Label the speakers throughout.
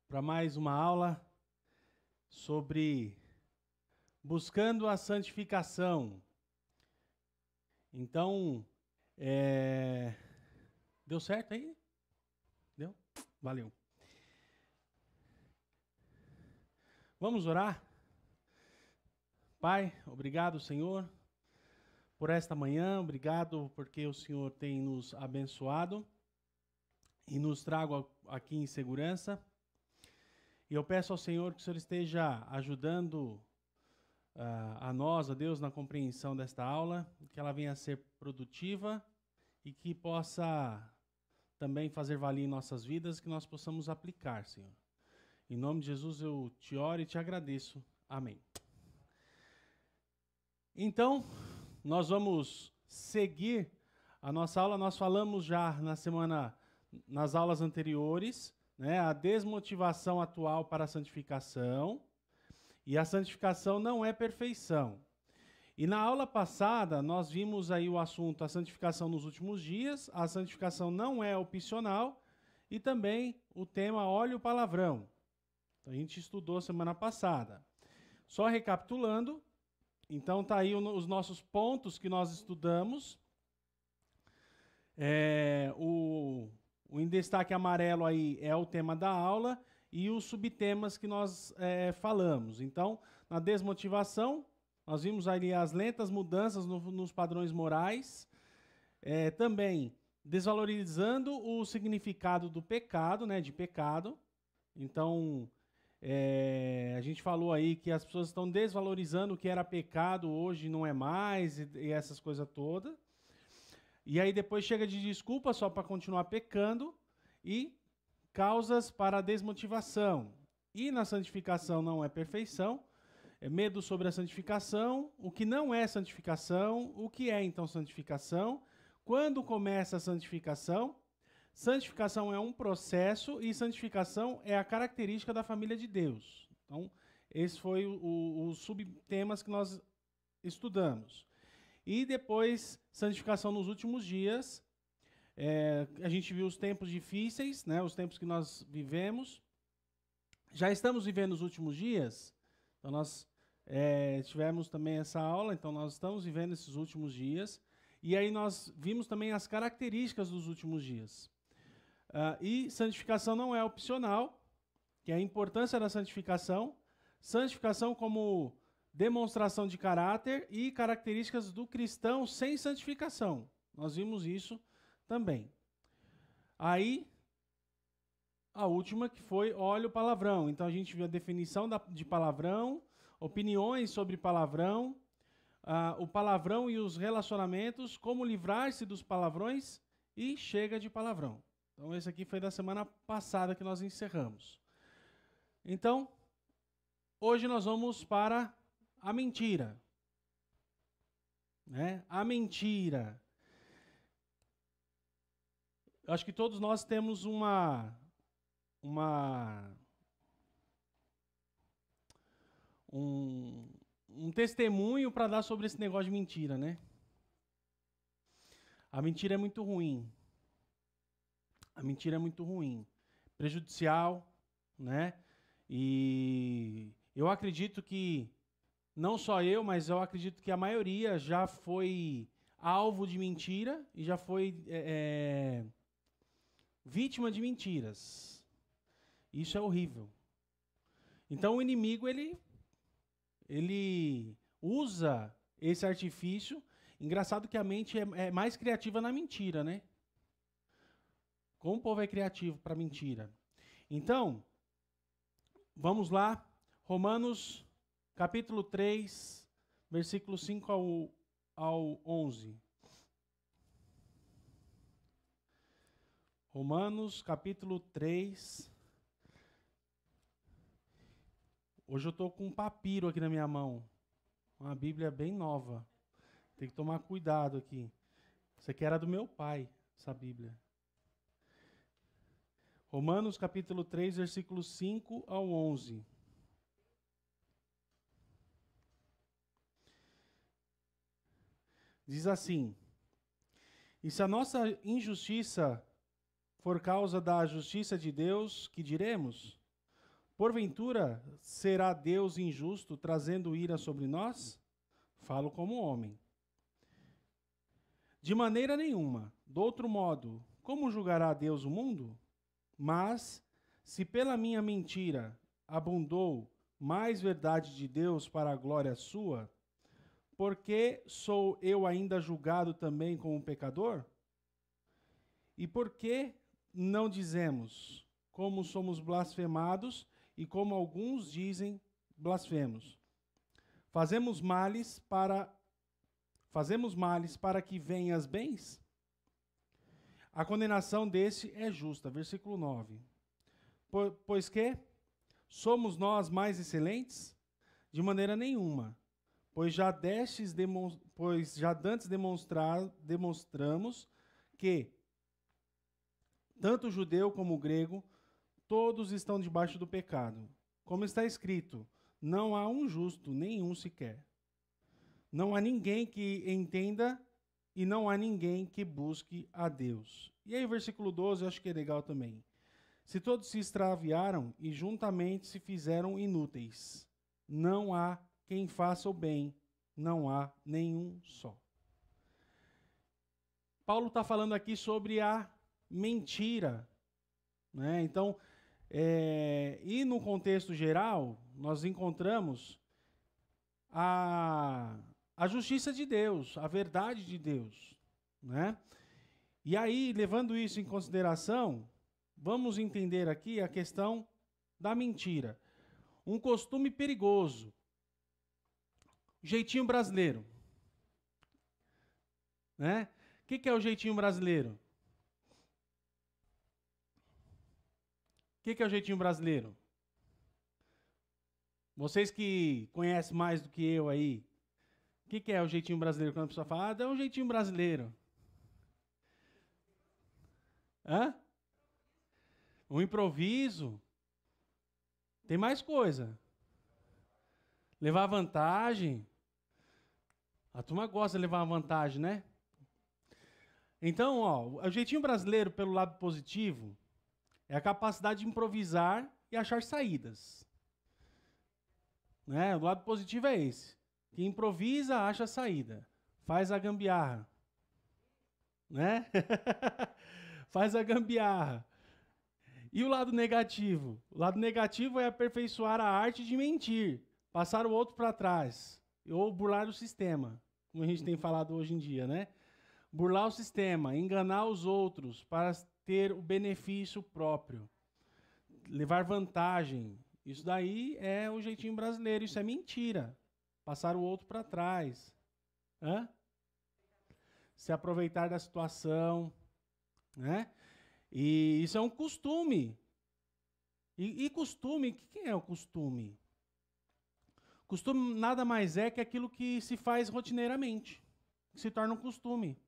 Speaker 1: para mais uma aula sobre buscando a santificação. Então, deu certo aí? Deu? Valeu. Vamos orar? Pai, obrigado, Senhor, por esta manhã. Obrigado porque o Senhor tem nos abençoado e nos trago aqui em segurança. E eu peço ao Senhor que o Senhor esteja ajudando a nós, a Deus, na compreensão desta aula, que ela venha a ser produtiva e que possa também fazer valer em nossas vidas, que nós possamos aplicar, Senhor. Em nome de Jesus eu te oro e te agradeço. Amém. Então, nós vamos seguir a nossa aula. Nós falamos já nas aulas anteriores, né, a desmotivação atual para a santificação. E a santificação não é perfeição. E na aula passada, nós vimos aí o assunto, a santificação nos últimos dias, a santificação não é opcional, e também o tema olha o palavrão. Então, a gente estudou semana passada. Só recapitulando, então tá aí os nossos pontos que nós estudamos. O em destaque amarelo aí é o tema da aula, e os subtemas que nós falamos. Então, na desmotivação, nós vimos ali as lentas mudanças nos padrões morais, também desvalorizando o significado do pecado, né, de pecado. Então, a gente falou aí que as pessoas estão desvalorizando o que era pecado, hoje não é mais, e essas coisas todas. E aí depois chega de desculpa só para continuar pecando, e causas para a desmotivação. E na santificação não é perfeição, é medo sobre a santificação, o que não é santificação, o que é então santificação, quando começa a santificação. Santificação é um processo e santificação é a característica da família de Deus. Então, esse foi os subtemas que nós estudamos. E depois, santificação nos últimos dias. A gente viu os tempos difíceis, né, os tempos que nós vivemos. Já estamos vivendo os últimos dias, então nós tivemos também essa aula, então nós estamos vivendo esses últimos dias. E aí nós vimos também as características dos últimos dias. E santificação não é opcional, que é a importância da santificação. Santificação como demonstração de caráter e características do cristão sem santificação. Nós vimos isso também. Aí, a última que foi olha o palavrão. Então a gente viu a definição de palavrão, opiniões sobre palavrão, o palavrão e os relacionamentos, como livrar-se dos palavrões e chega de palavrão. Então esse aqui foi da semana passada que nós encerramos. Então, hoje nós vamos para a mentira. Né? A mentira. Eu acho que todos nós temos um testemunho para dar sobre esse negócio de mentira, né? A mentira é muito ruim. A mentira é muito ruim. Prejudicial, né? E eu acredito que, não só eu, mas eu acredito que a maioria já foi alvo de mentira e já foi vítima de mentiras. Isso é horrível. Então o inimigo, ele usa esse artifício. Engraçado que a mente é mais criativa na mentira, né? Como o povo é criativo para mentira. Então, vamos lá. Romanos, capítulo 3, versículo 5 ao 11. Romanos, capítulo 3. Hoje eu estou com um papiro aqui na minha mão. Uma Bíblia bem nova. Tem que tomar cuidado aqui. Isso aqui era do meu pai, essa Bíblia. Romanos, capítulo 3, versículos 5 ao 11. Diz assim: e se a nossa injustiça for causa da justiça de Deus, que diremos? Porventura, será Deus injusto, trazendo ira sobre nós? Falo como homem. De maneira nenhuma. Do outro modo, como julgará Deus o mundo? Mas, se pela minha mentira abundou mais verdade de Deus para a glória sua, por que sou eu ainda julgado também como pecador? E por que não dizemos, como somos blasfemados e como alguns dizem, blasfemos? Fazemos males para que venhas bens? A condenação desse é justa. Versículo 9. Pois que somos nós mais excelentes? De maneira nenhuma. Pois já dantes demonstramos que tanto o judeu como o grego, todos estão debaixo do pecado. Como está escrito, não há um justo, nenhum sequer. Não há ninguém que entenda e não há ninguém que busque a Deus. E aí o versículo 12 eu acho que é legal também. Se todos se extraviaram e juntamente se fizeram inúteis, não há quem faça o bem, não há nenhum só. Paulo está falando aqui sobre a mentira, né? Então, e no contexto geral, nós encontramos a justiça de Deus, a verdade de Deus, né? E aí, levando isso em consideração, vamos entender aqui a questão da mentira. Um costume perigoso. Jeitinho brasileiro. Né? O que é o jeitinho brasileiro? O que é o jeitinho brasileiro? Vocês que conhecem mais do que eu aí, o que é o jeitinho brasileiro? Quando a pessoa fala, é um jeitinho brasileiro. Hã? Um improviso. Tem mais coisa. Levar vantagem. A turma gosta de levar uma vantagem, né? Então, o jeitinho brasileiro, pelo lado positivo, é a capacidade de improvisar e achar saídas. Né? O lado positivo é esse. Quem improvisa, acha saída. Faz a gambiarra. Né? Faz a gambiarra. E o lado negativo? O lado negativo é aperfeiçoar a arte de mentir, passar o outro para trás, ou burlar o sistema, como a gente tem falado hoje em dia, né? Burlar o sistema, enganar os outros para ter o benefício próprio, levar vantagem. Isso daí é o jeitinho brasileiro, isso é mentira. Passar o outro para trás. Hã? Se aproveitar da situação, né? E isso é um costume. E costume, o que é o costume? Costume nada mais é que aquilo que se faz rotineiramente, que se torna um costume.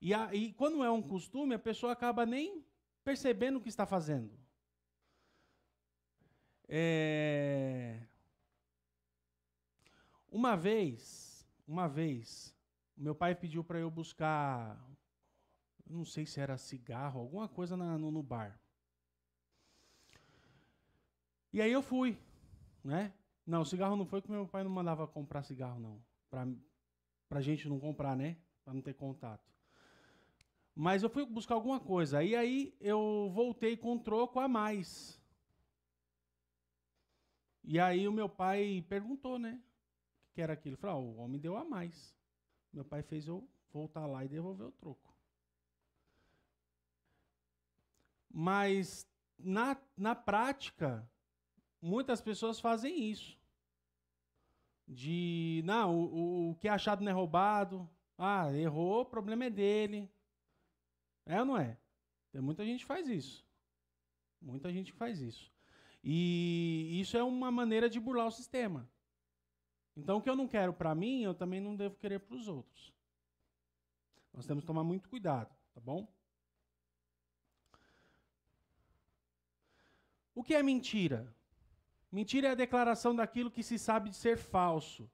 Speaker 1: E quando é um costume, a pessoa acaba nem percebendo o que está fazendo. Uma vez, meu pai pediu para eu buscar, não sei se era cigarro, alguma coisa no bar. E aí eu fui, né? Não, cigarro não foi porque meu pai não mandava comprar cigarro, não. Pra gente não comprar, né? Pra não ter contato. Mas eu fui buscar alguma coisa. E aí eu voltei com um troco a mais. E aí o meu pai perguntou, né? O que era aquilo? Ele falou, o homem deu a mais. Meu pai fez eu voltar lá e devolver o troco. Mas na prática, muitas pessoas fazem isso. Não, o que é achado não é roubado. Ah, errou, o problema é dele. É ou não é? Tem muita gente que faz isso. Muita gente que faz isso. E isso é uma maneira de burlar o sistema. Então, o que eu não quero para mim, eu também não devo querer para os outros. Nós temos que tomar muito cuidado, tá bom? O que é mentira? Mentira é a declaração daquilo que se sabe de ser falso,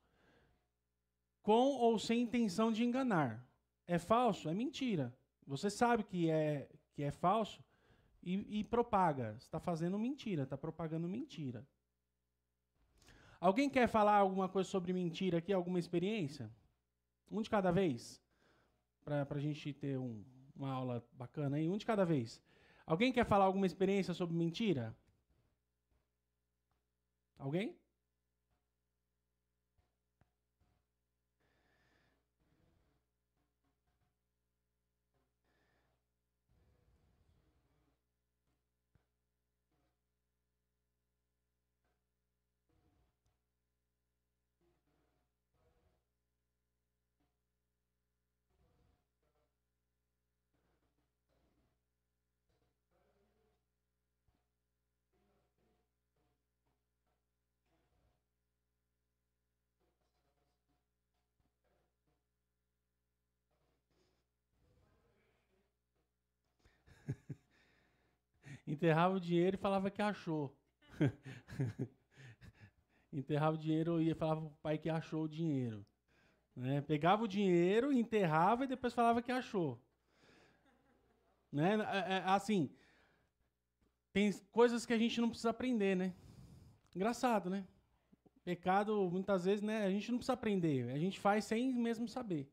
Speaker 1: com ou sem intenção de enganar. É falso? É mentira. Você sabe que é falso e propaga. Você está fazendo mentira, está propagando mentira. Alguém quer falar alguma coisa sobre mentira aqui, alguma experiência? Um de cada vez? Para a gente ter uma aula bacana aí, um de cada vez. Alguém quer falar alguma experiência sobre mentira? Alguém? Enterrava o dinheiro e falava que achou. Enterrava o dinheiro e falava pro pai que achou o dinheiro. Né? Pegava o dinheiro, enterrava e depois falava que achou. Né? Assim, tem coisas que a gente não precisa aprender, né? Engraçado, né? Pecado, muitas vezes, né? A gente não precisa aprender. A gente faz sem mesmo saber.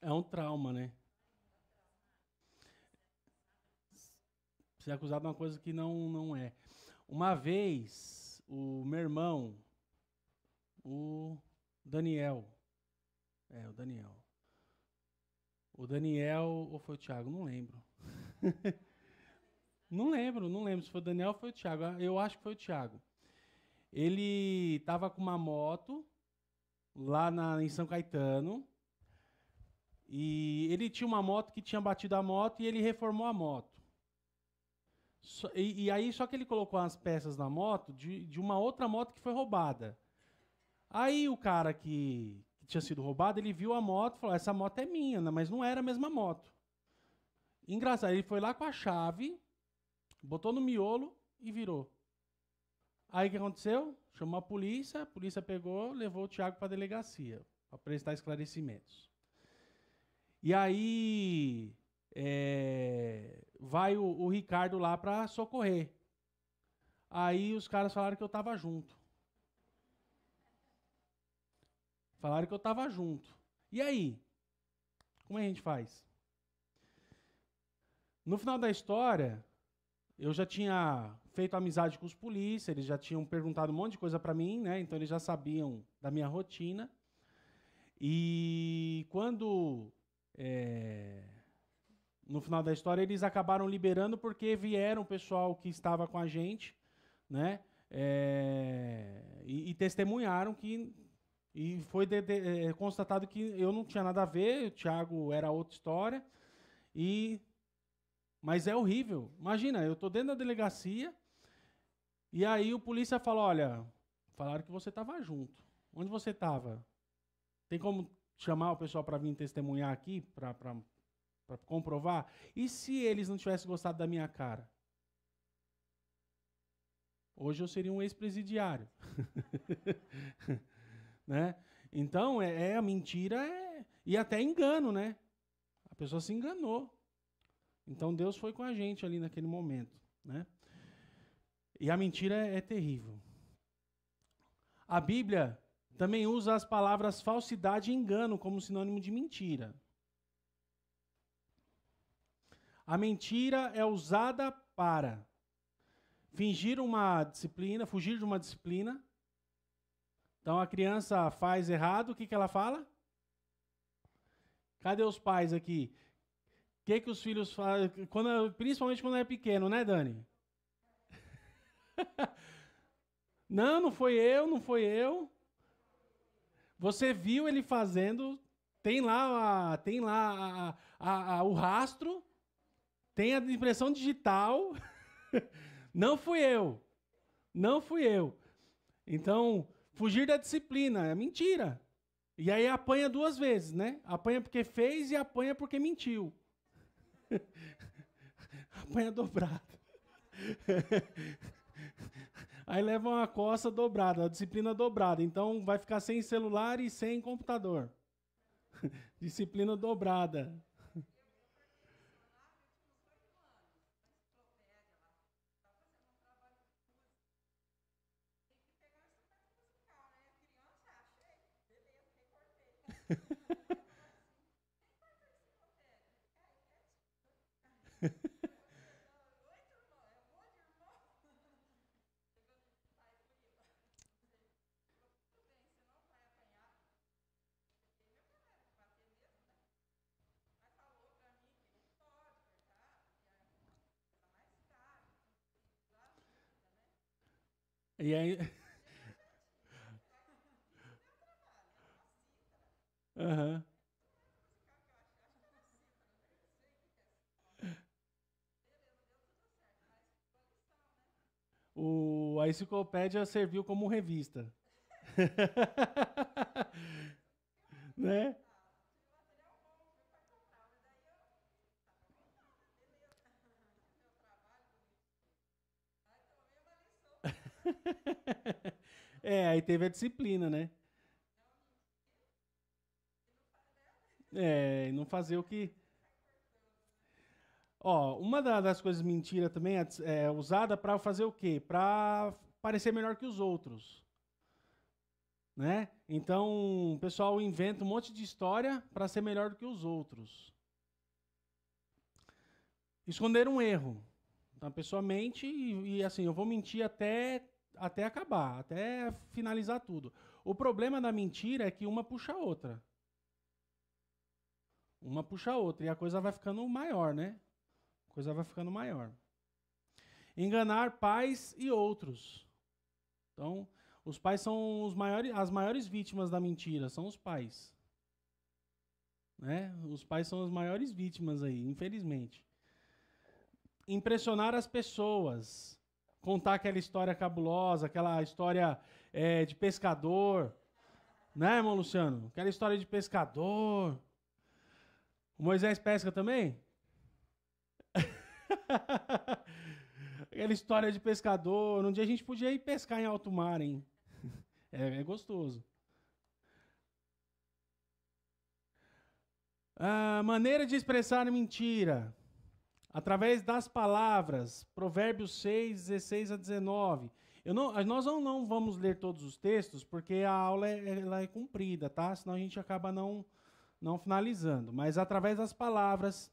Speaker 1: É um trauma, né? Ser acusado de uma coisa que não é. Uma vez, o meu irmão, o Daniel, o Daniel. O Daniel, ou foi o Thiago? Não lembro. Não lembro se foi o Daniel ou foi o Thiago. Eu acho que foi o Thiago. Ele tava com uma moto lá em São Caetano. E ele tinha uma moto que tinha batido a moto e ele reformou a moto. E aí, só que ele colocou as peças na moto de uma outra moto que foi roubada. Aí o cara que tinha sido roubado, ele viu a moto e falou: essa moto é minha, né? Mas não era a mesma moto. Engraçado, ele foi lá com a chave, botou no miolo e virou. Aí o que aconteceu? Chamou a polícia pegou, levou o Thiago para a delegacia para prestar esclarecimentos. E aí vai o Ricardo lá para socorrer. Aí os caras falaram que eu tava junto. Falaram que eu tava junto. E aí? Como a gente faz? No final da história, eu já tinha feito amizade com os polícias, eles já tinham perguntado um monte de coisa para mim, né? Então eles já sabiam da minha rotina. E quando no final da história eles acabaram liberando porque vieram o pessoal que estava com a gente, né? E testemunharam que e foi constatado que eu não tinha nada a ver, o Thiago era outra história. Mas é horrível. Imagina, eu tô dentro da delegacia e aí o polícia fala: olha, falaram que você estava junto. Onde você estava? Tem como chamar o pessoal para vir testemunhar aqui, para comprovar? E se eles não tivessem gostado da minha cara? Hoje eu seria um ex-presidiário. Né? Então, a mentira e até engano, né? A pessoa se enganou. Então, Deus foi com a gente ali naquele momento, né? E a mentira é terrível. A Bíblia também usa as palavras falsidade e engano como sinônimo de mentira. A mentira é usada para fingir uma disciplina, fugir de uma disciplina. Então a criança faz errado, o que ela fala? Cadê os pais aqui? O que os filhos fazem? Principalmente quando é pequeno, né, Dani? Não foi eu, não foi eu. Você viu ele fazendo, tem lá o rastro, tem a impressão digital. Não fui eu. Não fui eu. Então, fugir da disciplina é mentira. E aí apanha duas vezes, né? Apanha porque fez e apanha porque mentiu. Apanha dobrado. Aí leva uma coça dobrada, a disciplina dobrada. Então vai ficar sem celular e sem computador. Disciplina dobrada. E aí. Uhum. A enciclopédia serviu como revista. Né? Aí teve a disciplina, né? E não fazer o que. Ó, uma das coisas mentira também é usada para fazer o quê? Para parecer melhor que os outros, né? Então, o pessoal inventa um monte de história para ser melhor do que os outros. Esconder um erro. Então, a pessoa mente e assim, eu vou mentir até acabar, até finalizar tudo. O problema da mentira é que uma puxa a outra. Uma puxa a outra e a coisa vai ficando maior, né? A coisa vai ficando maior. Enganar pais e outros. Então, os pais são as maiores vítimas da mentira, são os pais. Né? Os pais são as maiores vítimas aí, infelizmente. Impressionar as pessoas. Contar aquela história cabulosa, aquela história de pescador. Né, irmão Luciano? Aquela história de pescador. O Moisés pesca também? Aquela história de pescador. Um dia a gente podia ir pescar em alto mar, hein? É gostoso. Maneira de expressar mentira. Através das palavras. Provérbios 6, 16 a 19. Nós não vamos ler todos os textos, porque a aula ela é comprida, tá? Senão a gente acaba não finalizando. Mas através das palavras,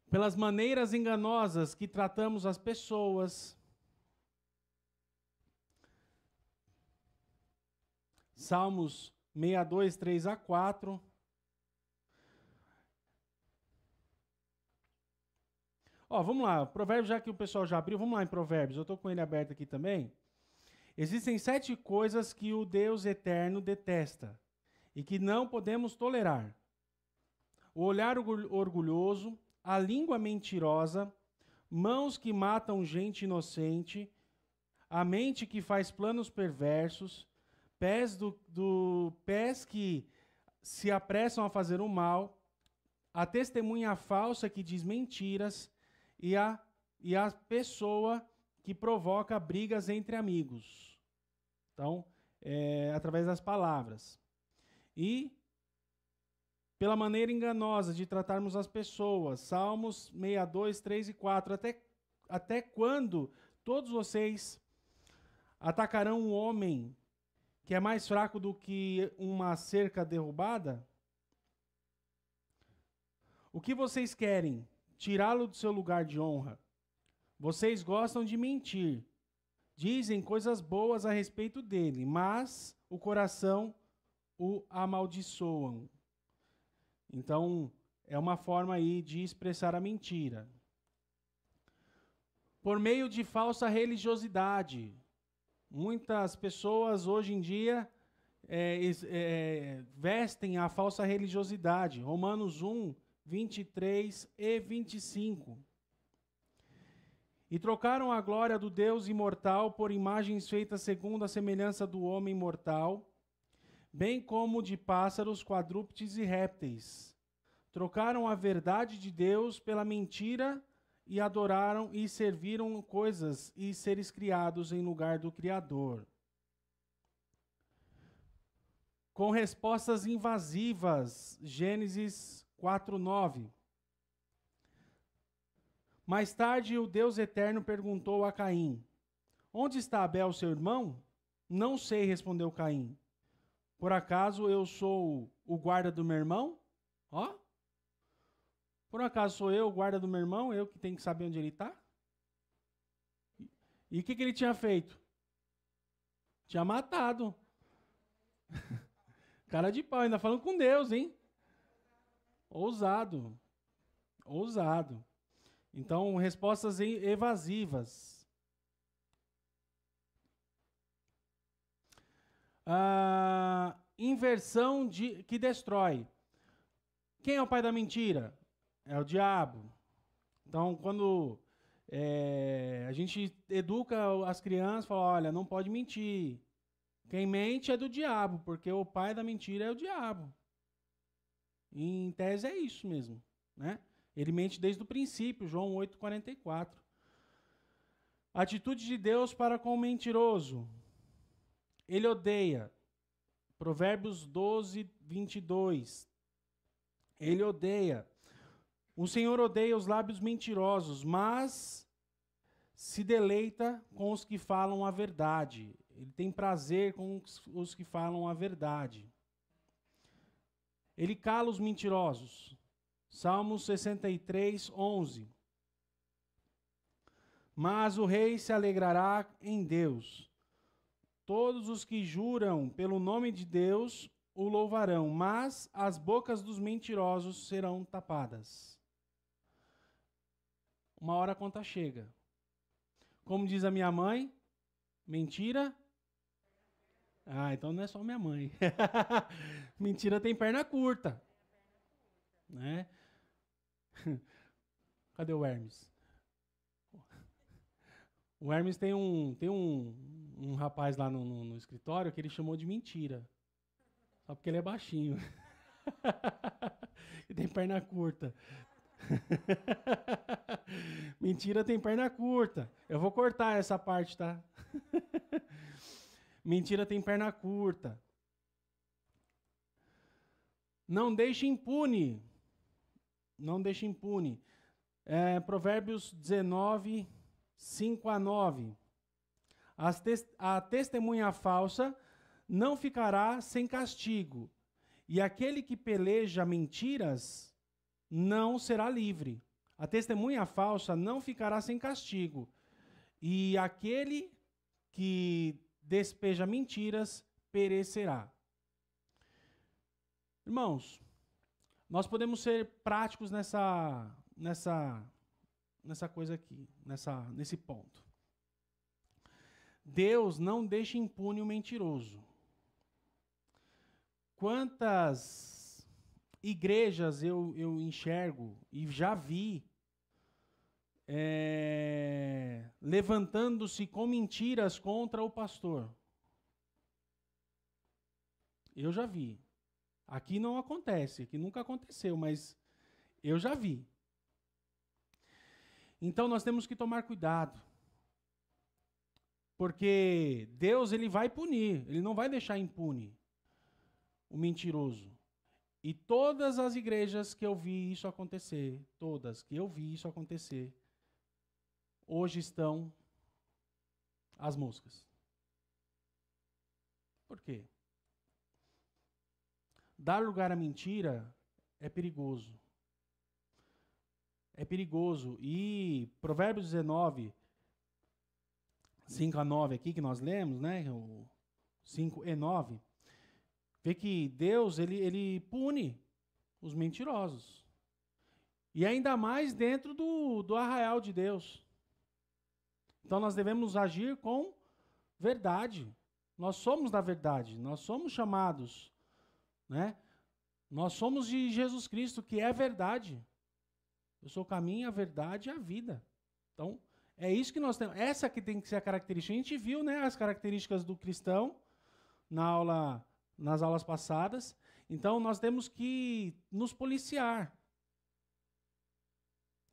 Speaker 1: pelas maneiras enganosas que tratamos as pessoas. Salmos 62, 3 a 4. Vamos lá. Provérbios, já que o pessoal já abriu, vamos lá em Provérbios. Eu estou com ele aberto aqui também. Existem 7 coisas que o Deus eterno detesta e que não podemos tolerar: o olhar orgulhoso, a língua mentirosa, mãos que matam gente inocente, a mente que faz planos perversos, pés que se apressam a fazer o mal, a testemunha falsa que diz mentiras e a pessoa que provoca brigas entre amigos. Então, através das palavras. E pela maneira enganosa de tratarmos as pessoas. Salmos 62, 3 e 4. Até quando todos vocês atacarão um homem que é mais fraco do que uma cerca derrubada? O que vocês querem? Tirá-lo do seu lugar de honra? Vocês gostam de mentir. Dizem coisas boas a respeito dele, mas o coração o amaldiçoam. Então, é uma forma aí de expressar a mentira. Por meio de falsa religiosidade. Muitas pessoas hoje em dia vestem a falsa religiosidade. Romanos 1, 23 e 25. E trocaram a glória do Deus imortal por imagens feitas segundo a semelhança do homem mortal, bem como de pássaros, quadrúpedes e répteis. Trocaram a verdade de Deus pela mentira e adoraram e serviram coisas e seres criados em lugar do Criador. Com respostas invasivas, Gênesis 4:9. Mais tarde, o Deus Eterno perguntou a Caim: Onde está Abel, seu irmão? Não sei, respondeu Caim. Por acaso eu sou o guarda do meu irmão? Ó. Por acaso sou eu o guarda do meu irmão? Eu que tenho que saber onde ele está? E o que ele tinha feito? Tinha matado. Cara de pau, ainda falando com Deus, hein? Ousado. Ousado. Então, respostas evasivas. Inversão que destrói. Quem é o pai da mentira? É o diabo. Então, quando a gente educa as crianças, fala, olha, não pode mentir. Quem mente é do diabo, porque o pai da mentira é o diabo. E, em tese é isso mesmo, né? Ele mente desde o princípio, João 8,44. Atitude de Deus para com o mentiroso. Ele odeia. Provérbios 12, 22. Ele odeia. O Senhor odeia os lábios mentirosos, mas se deleita com os que falam a verdade. Ele tem prazer com os que falam a verdade. Ele cala os mentirosos. Salmos 63, 11. Mas o rei se alegrará em Deus. Todos os que juram pelo nome de Deus o louvarão, mas as bocas dos mentirosos serão tapadas. Uma hora a conta chega. Como diz a minha mãe, mentira. Ah, então não é só minha mãe. Mentira tem perna curta. Né? Cadê o Hermes? O Hermes tem um rapaz lá no escritório que ele chamou de mentira. Só porque ele é baixinho. E tem perna curta. Mentira tem perna curta. Eu vou cortar essa parte, tá? Mentira tem perna curta. Não deixe impune. Não deixe impune. Provérbios 19, 5-9. A testemunha falsa não ficará sem castigo, e aquele que peleja mentiras não será livre. A testemunha falsa não ficará sem castigo, e aquele que despeja mentiras perecerá. Irmãos, nós podemos ser práticos nessa coisa aqui, nesse ponto. Deus não deixa impune o mentiroso. Quantas igrejas eu enxergo e já vi levantando-se com mentiras contra o pastor? Eu já vi. Aqui não acontece, aqui nunca aconteceu, mas eu já vi. Então nós temos que tomar cuidado. Porque Deus, ele vai punir, ele não vai deixar impune o mentiroso. E todas as igrejas que eu vi isso acontecer, hoje estão às moscas. Por quê? Dar lugar à mentira é perigoso. É perigoso. E Provérbios 19, 5 a 9 aqui que nós lemos, né? O 5 e 9. Vê que Deus, ele pune os mentirosos. E ainda mais dentro do arraial de Deus. Então nós devemos agir com verdade. Nós somos da verdade. Nós somos chamados, né? Nós somos de Jesus Cristo, que é verdade. Eu sou o caminho, a verdade e a vida. Então, é isso que nós temos. Essa que tem que ser a característica. A gente viu, né, as características do cristão nas aulas passadas. Então, nós temos que nos policiar.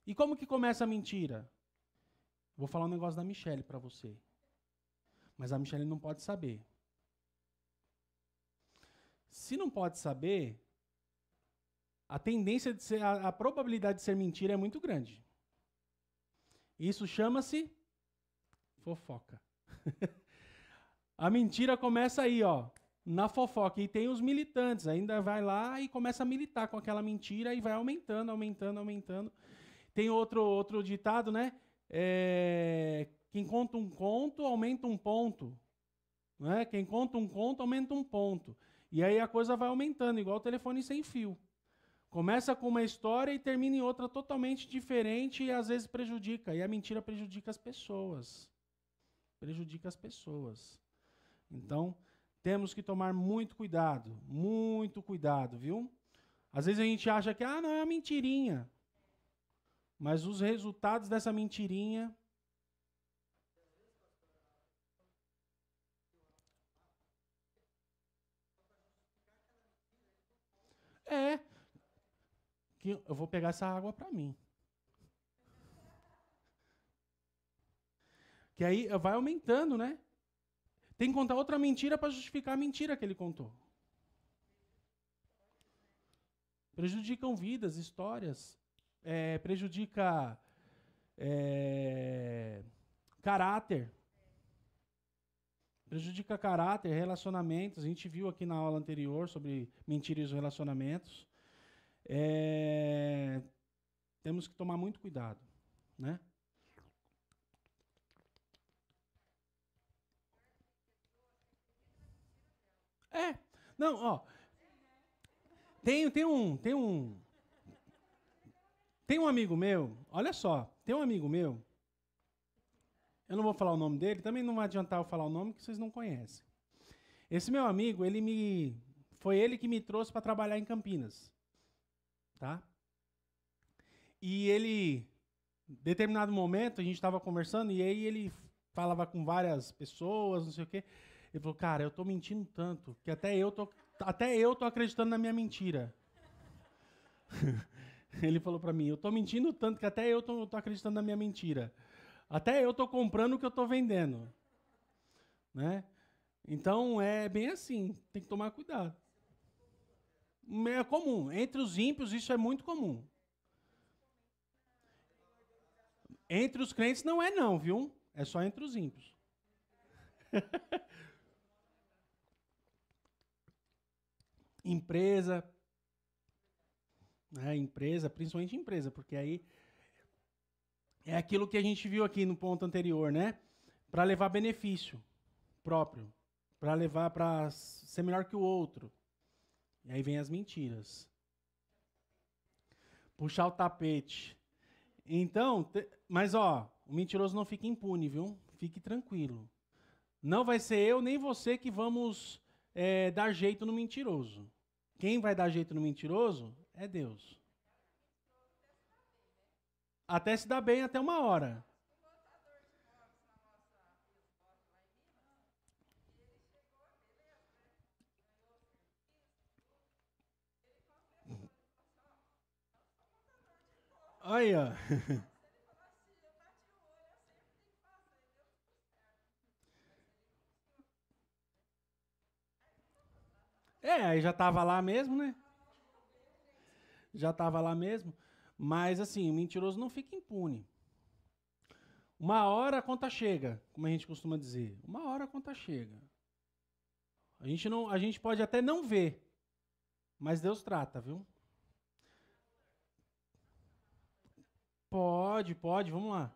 Speaker 1: E como que começa a mentira? Vou falar um negócio da Michelle para você. Mas a Michelle não pode saber. Se não pode saber, a tendência de ser, a probabilidade de ser mentira é muito grande. Isso chama-se fofoca. A mentira começa aí, ó, na fofoca. E tem os militantes, ainda vai lá e começa a militar com aquela mentira e vai aumentando, aumentando, aumentando. Tem outro ditado, né? Quem conta um conto, aumenta um ponto. Né? Quem conta um conto, aumenta um ponto. E aí a coisa vai aumentando, igual o telefone sem fio. Começa com uma história e termina em outra totalmente diferente e às vezes prejudica. E a mentira prejudica as pessoas. Prejudica as pessoas. Então, temos que tomar muito cuidado, viu? Às vezes a gente acha que, não, é uma mentirinha. Mas os resultados dessa mentirinha... que eu vou pegar essa água para mim. Que aí vai aumentando, né? Tem que contar outra mentira para justificar a mentira que ele contou. Prejudicam vidas, histórias. Prejudica caráter. Prejudica caráter, relacionamentos. A gente viu aqui na aula anterior sobre mentiras e relacionamentos. Temos que tomar muito cuidado, né? Não, ó. Tem um amigo meu, olha só, tem um amigo meu, eu não vou falar o nome dele, também não vai adiantar eu falar o nome que vocês não conhecem. Esse meu amigo, foi ele que me trouxe para trabalhar em Campinas. Tá? E ele, em determinado momento, a gente estava conversando e aí ele falava com várias pessoas, não sei o quê. Ele falou, cara, eu tô mentindo tanto que até eu tô acreditando na minha mentira. Ele falou para mim, eu tô mentindo tanto que até eu tô acreditando na minha mentira. Até eu tô comprando o que eu tô vendendo. Né? Então, é bem assim, tem que tomar cuidado. É comum. Entre os ímpios, isso é muito comum. Entre os crentes não é não, viu? É só entre os ímpios. Empresa, principalmente empresa, porque aí é aquilo que a gente viu aqui no ponto anterior, né? Para levar benefício próprio, para levar para ser melhor que o outro. E aí vem as mentiras. Puxar o tapete. Então, mas ó, o mentiroso não fica impune, viu? Fique tranquilo. Não vai ser eu nem você que vamos dar jeito no mentiroso. Quem vai dar jeito no mentiroso é Deus. Até se dá bem até uma hora. Olha. Aí já estava lá mesmo, né? Já estava lá mesmo. Mas, assim, o mentiroso não fica impune. Uma hora a conta chega, como a gente costuma dizer. Uma hora a conta chega. A gente pode até não ver, mas Deus trata, viu? Pode, vamos lá.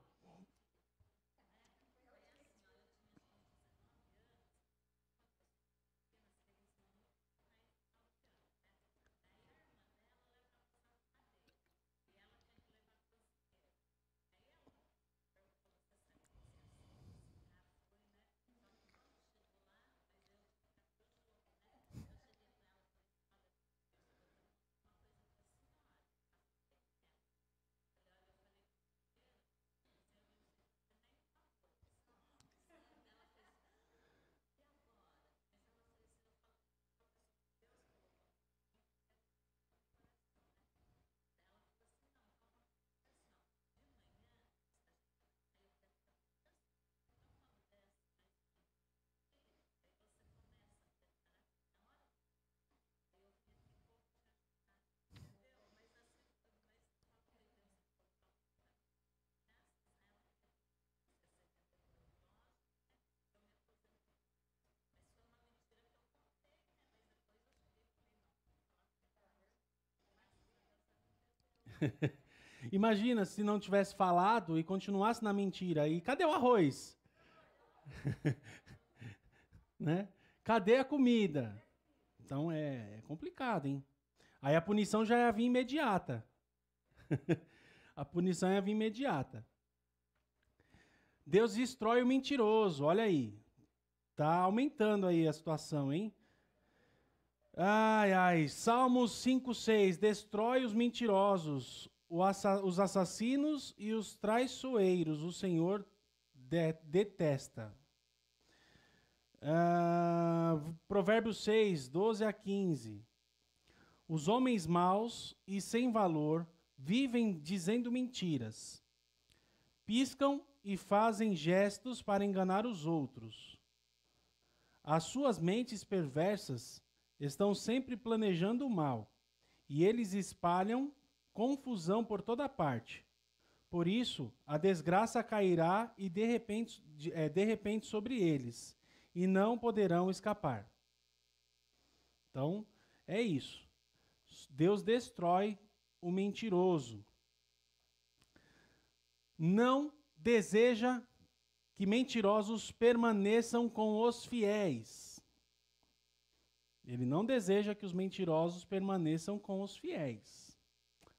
Speaker 1: Imagina se não tivesse falado e continuasse na mentira. E cadê o arroz? Né? Cadê a comida? Então é complicado, hein? Aí a punição já ia vir imediata. A punição ia vir imediata. Deus destrói o mentiroso, olha aí. Tá aumentando aí a situação, hein? Ai, ai. Salmos 5:6. Destrói os mentirosos, os assassinos e os traiçoeiros. O Senhor detesta. Provérbios 6:12-15. Os homens maus e sem valor vivem dizendo mentiras. Piscam e fazem gestos para enganar os outros. As suas mentes perversas estão sempre planejando o mal, e eles espalham confusão por toda parte. Por isso, a desgraça cairá e de repente sobre eles, e não poderão escapar. Então, é isso. Deus destrói o mentiroso. Não deseja que mentirosos permaneçam com os fiéis. Ele não deseja que os mentirosos permaneçam com os fiéis.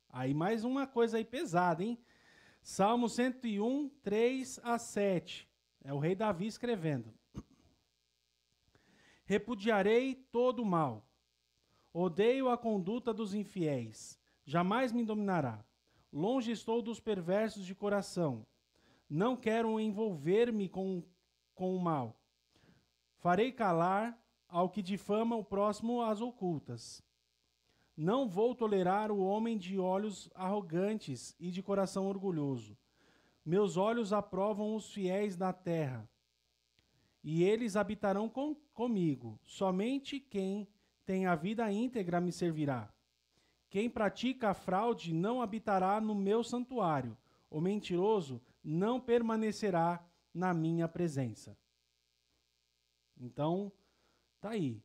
Speaker 1: Aí mais uma coisa aí pesada, hein? Salmo 101, 3-7. É o rei Davi escrevendo. Repudiarei todo o mal. Odeio a conduta dos infiéis. Jamais me dominará. Longe estou dos perversos de coração. Não quero envolver-me com o mal. Farei calar ao que difama o próximo às ocultas. Não vou tolerar o homem de olhos arrogantes e de coração orgulhoso. Meus olhos aprovam os fiéis da terra, e eles habitarão comigo. Somente quem tem a vida íntegra me servirá. Quem pratica a fraude não habitará no meu santuário. O mentiroso não permanecerá na minha presença. Então, tá aí.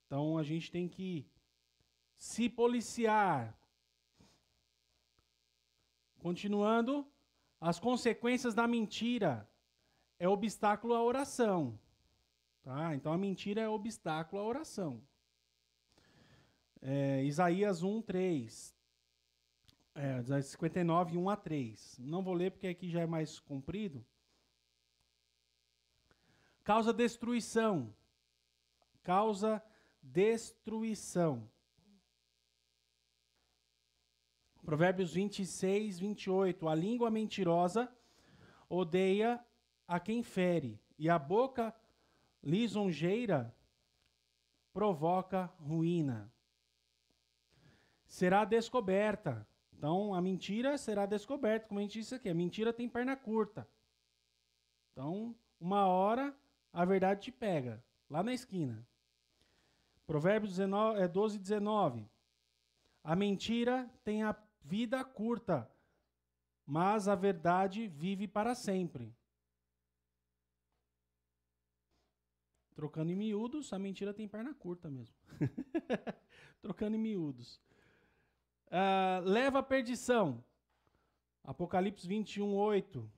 Speaker 1: Então, a gente tem que se policiar. Continuando, as consequências da mentira é obstáculo à oração. Tá? Então, a mentira é obstáculo à oração. Isaías 1:3. 59, 1-3. Não vou ler porque aqui já é mais comprido. Causa destruição. Causa destruição. Provérbios 26:28. A língua mentirosa odeia a quem fere, e a boca lisonjeira provoca ruína. Será descoberta. Então, a mentira será descoberta, como a gente disse aqui. A mentira tem perna curta. Então, uma hora, a verdade te pega, lá na esquina. Provérbios 12:19. A mentira tem a vida curta, mas a verdade vive para sempre. Trocando em miúdos, a mentira tem perna curta mesmo. Trocando em miúdos. Leva à perdição. Apocalipse 21, 8.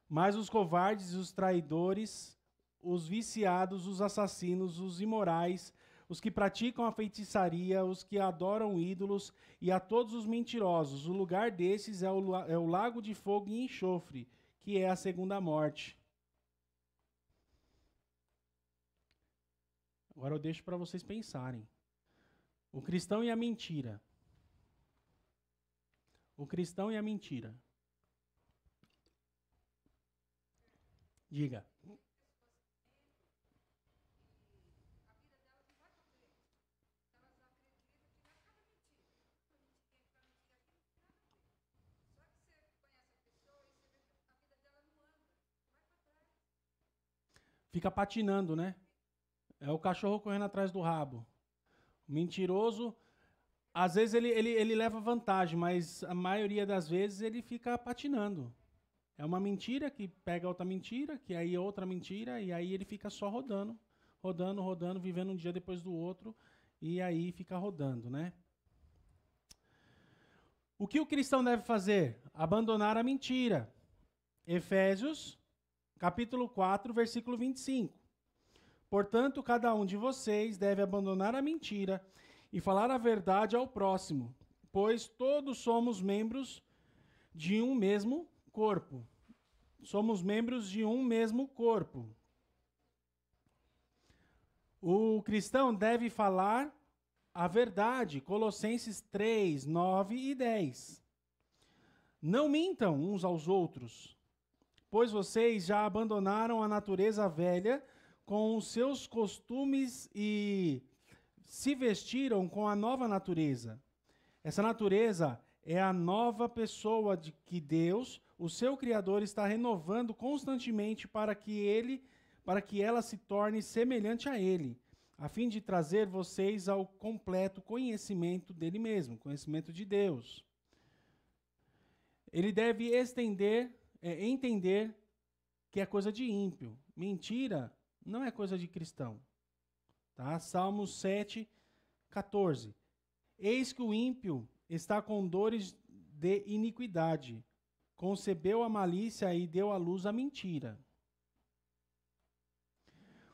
Speaker 1: Mas os covardes, os traidores, os viciados, os assassinos, os imorais, os que praticam a feitiçaria, os que adoram ídolos e a todos os mentirosos, o lugar desses é o lago de fogo e enxofre, que é a segunda morte. Agora eu deixo para vocês pensarem. O cristão e a mentira. O cristão e a mentira. Diga. Fica patinando, né? É o cachorro correndo atrás do rabo. O mentiroso, às vezes ele leva vantagem, mas a maioria das vezes ele fica patinando. É uma mentira que pega outra mentira, que aí é outra mentira, e aí ele fica só rodando, rodando, rodando, vivendo um dia depois do outro, e aí fica rodando, né? O que o cristão deve fazer? Abandonar a mentira. Efésios, capítulo 4, versículo 25. Portanto, cada um de vocês deve abandonar a mentira e falar a verdade ao próximo, pois todos somos membros de um mesmo corpo. Somos membros de um mesmo corpo. O cristão deve falar a verdade. Colossenses 3, 9 e 10. Não mintam uns aos outros, pois vocês já abandonaram a natureza velha com os seus costumes e se vestiram com a nova natureza. Essa natureza é a nova pessoa de que Deus, o seu Criador, está renovando constantemente para que ela se torne semelhante a Ele, a fim de trazer vocês ao completo conhecimento dele mesmo, conhecimento de Deus. Ele deve entender que é coisa de ímpio. Mentira não é coisa de cristão. Tá? Salmos 7, 14. Eis que o ímpio está com dores de iniquidade, concebeu a malícia e deu à luz a mentira.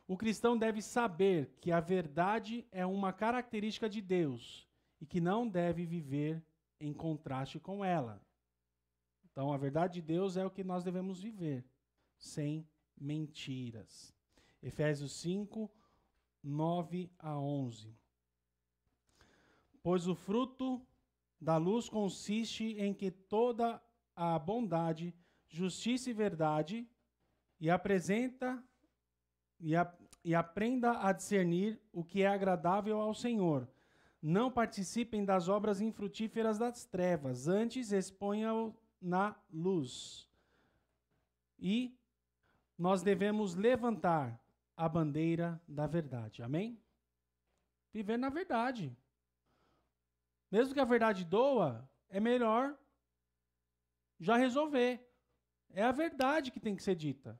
Speaker 1: O cristão deve saber que a verdade é uma característica de Deus e que não deve viver em contraste com ela. Então, a verdade de Deus é o que nós devemos viver, sem mentiras. Efésios 5, 9 a 11. Pois o fruto da luz consiste em que toda a bondade, justiça e verdade, e aprenda a discernir o que é agradável ao Senhor. Não participem das obras infrutíferas das trevas, antes exponham na luz. E nós devemos levantar a bandeira da verdade. Amém? Viver na verdade. Mesmo que a verdade doa, é melhor já resolver. É a verdade que tem que ser dita.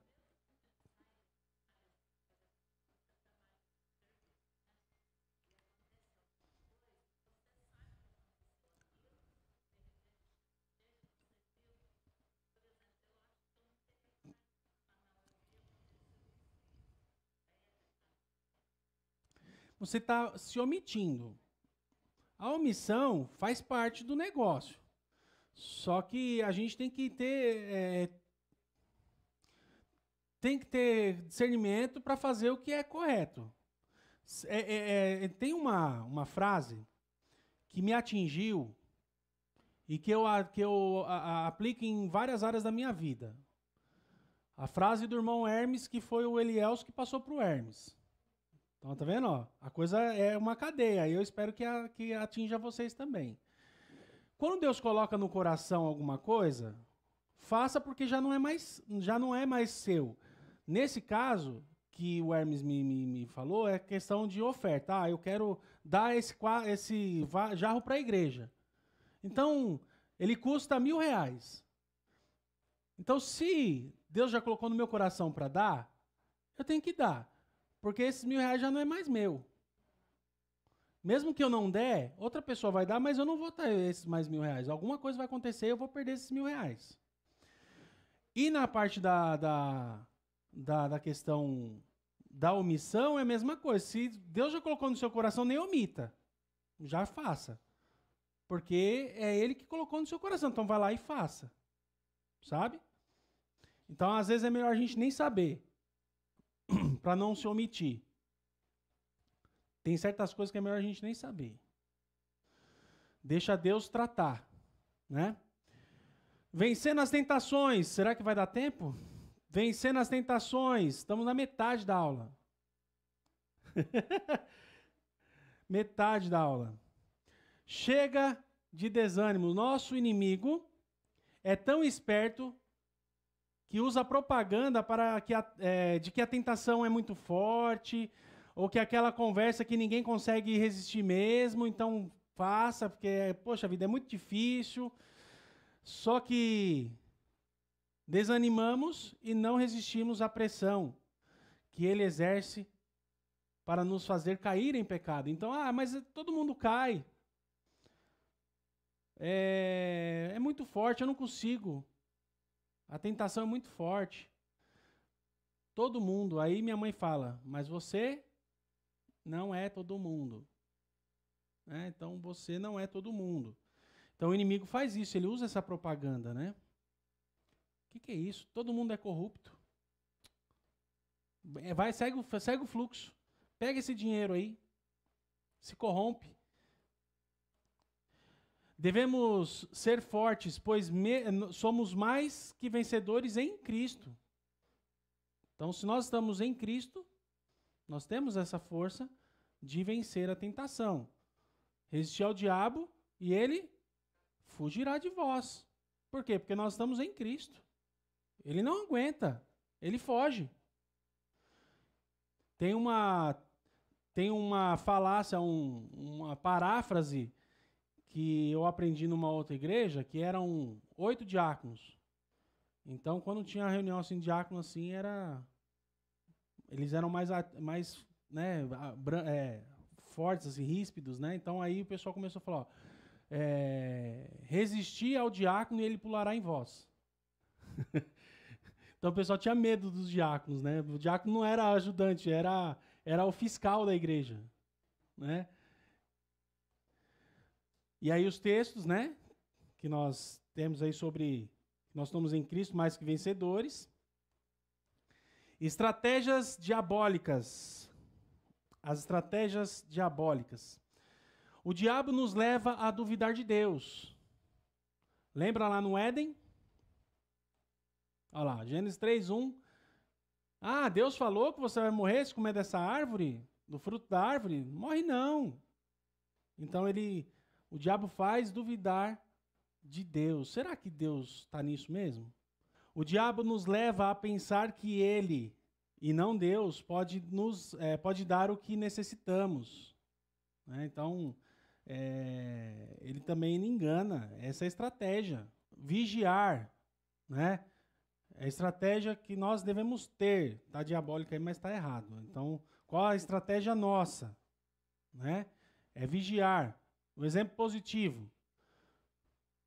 Speaker 1: Você está se omitindo. A omissão faz parte do negócio. Só que a gente tem que ter discernimento para fazer o que é correto. Tem uma frase que me atingiu e que eu aplico em várias áreas da minha vida. A frase do irmão Hermes, que foi o Elielso que passou para o Hermes. Então, tá vendo? Ó, a coisa é uma cadeia, e eu espero que atinja vocês também. Quando Deus coloca no coração alguma coisa, faça porque já não é mais seu. Nesse caso, que o Hermes me falou, é questão de oferta. Eu quero dar esse jarro para a igreja. Então, ele custa R$1.000. Então, se Deus já colocou no meu coração para dar, eu tenho que dar. Porque esses R$ 1.000 já não é mais meu. Mesmo que eu não der, outra pessoa vai dar, mas eu não vou ter esses mais R$ 1.000. Alguma coisa vai acontecer e eu vou perder esses R$ 1.000. E na parte da questão da omissão é a mesma coisa. Se Deus já colocou no seu coração, nem omita. Já faça. Porque é Ele que colocou no seu coração. Então vai lá e faça. Sabe? Então, às vezes, é melhor a gente nem saber. Para não se omitir. Tem certas coisas que é melhor a gente nem saber. Deixa Deus tratar, né? Vencendo as tentações. Será que vai dar tempo? Vencendo as tentações. Estamos na metade da aula. Metade da aula. Chega de desânimo. Nosso inimigo é tão esperto que usa propaganda para de que a tentação é muito forte, ou que aquela conversa que ninguém consegue resistir mesmo, então faça, porque, poxa, a vida é muito difícil. Só que desanimamos e não resistimos à pressão que ele exerce para nos fazer cair em pecado. Então, mas todo mundo cai. É muito forte, eu não consigo. A tentação é muito forte. Todo mundo. Aí minha mãe fala, mas você não é todo mundo. Então você não é todo mundo. Então o inimigo faz isso, ele usa essa propaganda, né? O que é isso? Todo mundo é corrupto. Vai, segue o fluxo. Pega esse dinheiro aí. Se corrompe. Devemos ser fortes, pois somos mais que vencedores em Cristo. Então, se nós estamos em Cristo, nós temos essa força de vencer a tentação. Resistir ao diabo e ele fugirá de vós. Por quê? Porque nós estamos em Cristo. Ele não aguenta, ele foge. Tem uma falácia, uma paráfrase que eu aprendi numa outra igreja, que eram 8 diáconos. Então, quando tinha reunião assim, diácono assim, eles eram mais né, fortes, assim, ríspidos, né? Então aí o pessoal começou a falar, resistir ao diácono e ele pulará em vós. Então o pessoal tinha medo dos diáconos, né? O diácono não era ajudante, era o fiscal da igreja, né? E aí os textos, né, que nós temos aí sobre nós estamos em Cristo mais que vencedores. Estratégias diabólicas. As estratégias diabólicas. O diabo nos leva a duvidar de Deus. Lembra lá no Éden? Olha lá, Gênesis 3:1. Deus falou que você vai morrer se comer dessa árvore, do fruto da árvore? Morre não. Então o diabo faz duvidar de Deus. Será que Deus está nisso mesmo? O diabo nos leva a pensar que ele, e não Deus, pode dar o que necessitamos. Né? Então, ele também engana. Essa é a estratégia. Vigiar. Né? É a estratégia que nós devemos ter. Está diabólica aí, mas está errado. Então, qual a estratégia nossa? Né? É vigiar. Um exemplo positivo.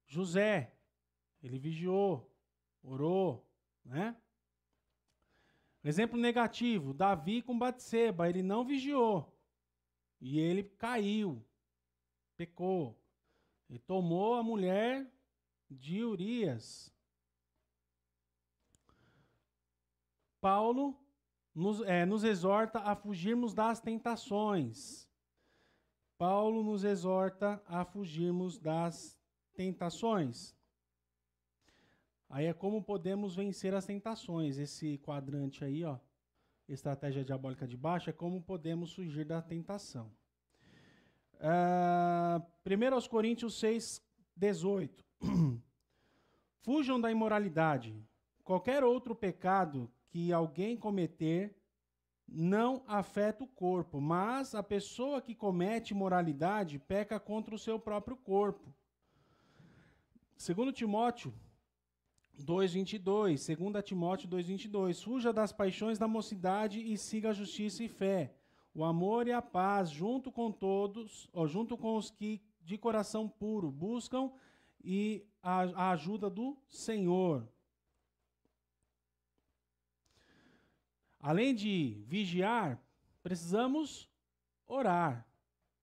Speaker 1: José, ele vigiou, orou, né? Exemplo negativo, Davi com Batseba, ele não vigiou. E ele caiu, pecou. Ele tomou a mulher de Urias. Paulo nos exorta a fugirmos das tentações. Paulo nos exorta a fugirmos das tentações. Aí é como podemos vencer as tentações. Esse quadrante aí, ó, estratégia diabólica de baixo, é como podemos fugir da tentação. 1 Coríntios 6:18. Fujam da imoralidade. Qualquer outro pecado que alguém cometer não afeta o corpo, mas a pessoa que comete imoralidade peca contra o seu próprio corpo. 2 Timóteo 2:22, 2 Timóteo 2:22. Fuja das paixões da mocidade e siga a justiça e fé, o amor e a paz, junto com todos, ou junto com os que de coração puro buscam e a ajuda do Senhor. Além de vigiar, precisamos orar,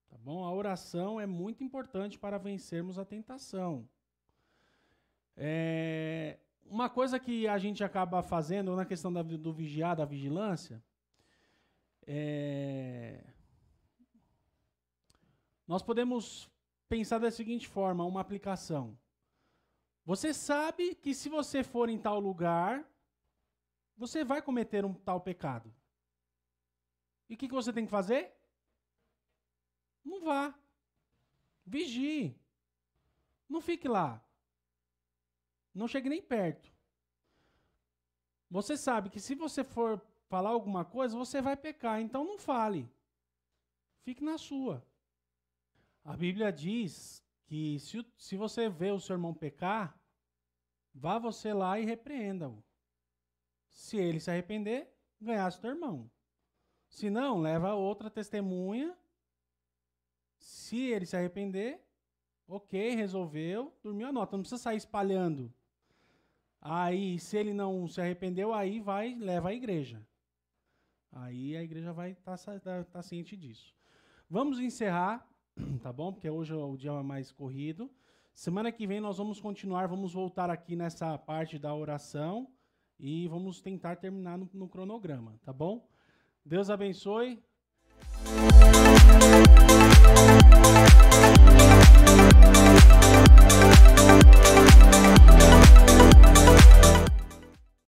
Speaker 1: tá bom? A oração é muito importante para vencermos a tentação. Uma coisa que a gente acaba fazendo na questão do vigiar, da vigilância, nós podemos pensar da seguinte forma, uma aplicação. Você sabe que se você for em tal lugar, você vai cometer um tal pecado. E o que você tem que fazer? Não vá. Vigie. Não fique lá. Não chegue nem perto. Você sabe que se você for falar alguma coisa, você vai pecar. Então não fale. Fique na sua. A Bíblia diz que se você vê o seu irmão pecar, vá você lá e repreenda-o. Se ele se arrepender, ganhasse teu irmão. Se não, leva outra testemunha. Se ele se arrepender, ok, resolveu, dormiu a nota. Não precisa sair espalhando. Aí, se ele não se arrependeu, aí vai, leva à igreja. Aí a igreja vai estar ciente disso. Vamos encerrar, tá bom? Porque hoje é o dia mais corrido. Semana que vem nós vamos continuar, vamos voltar aqui nessa parte da oração e vamos tentar terminar no cronograma, tá bom? Deus abençoe.